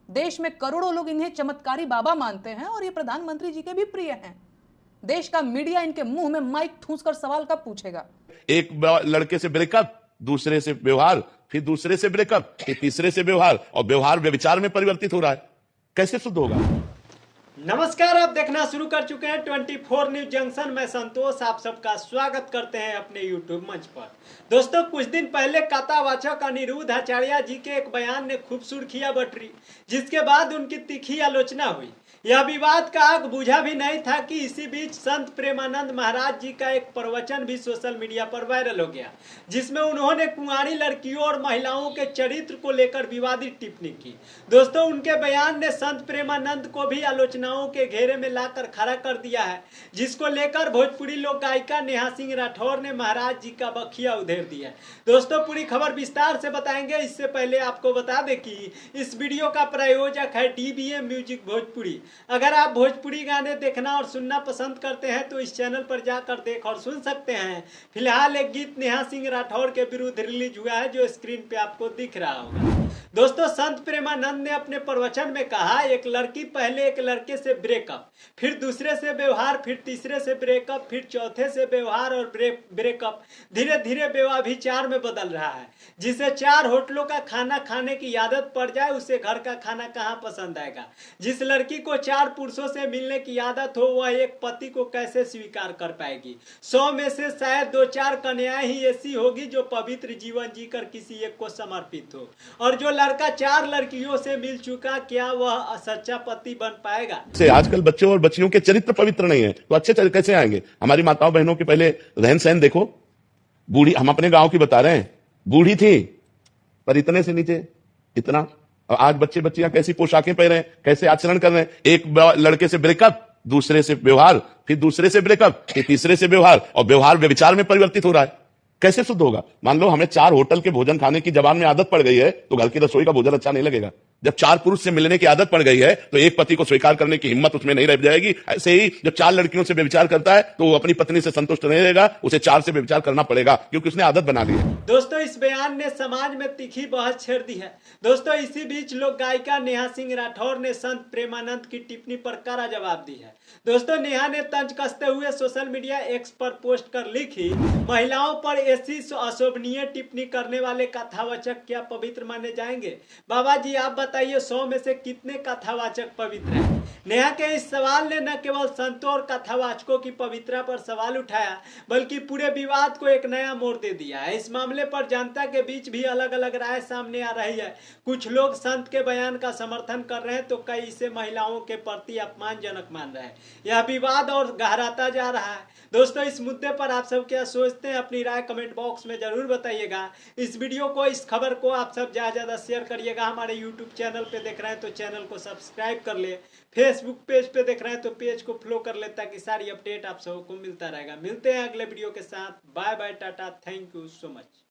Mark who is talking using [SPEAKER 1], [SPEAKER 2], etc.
[SPEAKER 1] देश में करोड़ों लोग इन्हें चमत्कारी बाबा मानते हैं और ये प्रधानमंत्री जी के भी प्रिय हैं। देश का मीडिया इनके मुंह में माइक ठूंसकर सवाल कब पूछेगा?
[SPEAKER 2] एक लड़के से ब्रेकअप, दूसरे से व्यवहार, फिर दूसरे से ब्रेकअप, फिर तीसरे से व्यवहार, और व्यवहार व्यभिचार में परिवर्तित हो रहा है। कैसे शुद्ध होगा?
[SPEAKER 3] नमस्कार, आप देखना शुरू कर चुके हैं 24 न्यूज जंक्शन। मैं संतोष आप सबका स्वागत करते हैं अपने यूट्यूब मंच पर। दोस्तों, कुछ दिन पहले कथावाचक अनिरुद्ध आचार्य जी के एक बयान ने खूब सुर्खियां बटोरी, जिसके बाद उनकी तीखी आलोचना हुई। यह विवाद का आग बुझा भी नहीं था कि इसी बीच संत प्रेमानंद महाराज जी का एक प्रवचन भी सोशल मीडिया पर वायरल हो गया, जिसमें उन्होंने कुंवारी लड़कियों और महिलाओं के चरित्र को लेकर विवादित टिप्पणी की। दोस्तों, उनके बयान ने संत प्रेमानंद को भी आलोचनाओं के घेरे में लाकर खड़ा कर दिया है, जिसको लेकर भोजपुरी लोक गायिका नेहा सिंह राठौर ने महाराज जी का बखिया उधेड़ दिया। दोस्तों, पूरी खबर विस्तार से बताएंगे। इससे पहले आपको बता दें कि इस वीडियो का प्रायोजक है DBM म्यूजिक भोजपुरी। अगर आप भोजपुरी गाने देखना और सुनना पसंद करते हैं तो इस चैनल पर जाकर देख और सुन सकते हैं। फिलहाल एक गीत नेहा सिंह राठौर के विरुद्ध रिलीज हुआ है, जो स्क्रीन पे आपको दिख रहा होगा। दोस्तों, संत प्रेमानंद ने अपने प्रवचन में कहा, एक लड़की पहले एक लड़के से ब्रेकअप, फिर दूसरे से व्यवहार, फिर तीसरे से ब्रेकअप, फिर चौथे से व्यवहार और ब्रेकअप धीरे धीरे व्यभिचार में बदल रहा है। जिसे 4 होटलों का खाना खाने की आदत पड़ जाए, उसे घर का खाना कहाँ पसंद आएगा। जिस लड़की को 4 पुरुषों से मिलने की आदत हो, वह एक पति को कैसे स्वीकार कर पाएगी। 100 में से शायद 2-4 कन्याएं ही ऐसी होगी जो पवित्र जीवन जीकर किसी एक को समर्पित हो। और जो लड़का 4 लड़कियों से मिल चुका, क्या वह सच्चा पति बन पाएगा?
[SPEAKER 2] से आजकल बच्चों और बच्चियों के चरित्र पवित्र नहीं है, तो अच्छे कैसे आएंगे? हमारी माताओं बहनों के पहले रहन सहन देखो। बूढ़ी, हम अपने गांव की बता रहे हैं, बूढ़ी थी पर इतने से नीचे इतना। और आज बच्चे बच्चियां कैसी पोशाकें पहन रहे हैं, कैसे आचरण कर रहे हैं। एक लड़के से ब्रेकअप, दूसरे से व्यवहार, फिर दूसरे से ब्रेकअप, फिर तीसरे से व्यवहार, और व्यवहार व्यभिचार में परिवर्तित हो रहा है। कैसे शुद्ध होगा? मान लो हमें 4 होटल के भोजन खाने की जबान में आदत पड़ गई है, तो घर की रसोई का भोजन अच्छा नहीं लगेगा। जब 4 पुरुष से मिलने की आदत पड़ गई है, तो एक पति को स्वीकार करने की हिम्मत उसमें नहीं रह जाएगी। ऐसे ही जब 4 लड़कियों से व्यभिचार करता है, तो वो अपनी पत्नी से संतुष्ट नहीं रहेगा, उसे 4 से व्यभिचार करना पड़ेगा, क्योंकि उसने आदत बना ली है।
[SPEAKER 3] दोस्तों, इस बयान ने समाज में तीखी बहस छेड़ दी है। दोस्तों, इसी बीच लोक गायिका नेहा सिंह राठौर ने संत प्रेमानंद की टिप्पणी पर कड़ा जवाब दी है। दोस्तों, नेहा ने तंज कसते हुए सोशल मीडिया X पर पोस्ट कर लिखी, महिलाओं पर ऐसी अशोभनीय टिप्पणी करने वाले कथावाचक क्या पवित्र माने जाएंगे? बाबा जी, आप बताइए, 100 में से कितने कथावाचक पवित्र हैं? नेहा के इस सवाल ने न केवल संतों और कथावाचकों की पवित्रता पर सवाल उठाया, बल्कि पूरे विवाद को एक नया मोड़ दे दिया है। इस मामले पर जनता के बीच भी अलग अलग राय सामने आ रही है। कुछ लोग संत के बयान का समर्थन कर रहे हैं, तो कई इसे महिलाओं के प्रति अपमानजनक मान रहे हैं। यह विवाद और गहराता जा रहा है। दोस्तों, इस मुद्दे पर आप सब क्या सोचते हैं? अपनी राय कमेंट बॉक्स में जरूर बताइएगा। इस वीडियो को, इस खबर को आप सब ज्यादा शेयर करिएगा। हमारे यूट्यूब चैनल पे देख रहे हैं तो चैनल को सब्सक्राइब कर ले। फेसबुक पेज पे देख रहे हैं तो पेज को फॉलो कर ले, ताकि सारी अपडेट आप सबको मिलता रहेगा। मिलते हैं अगले वीडियो के साथ। Bye bye, tata, thank you so much.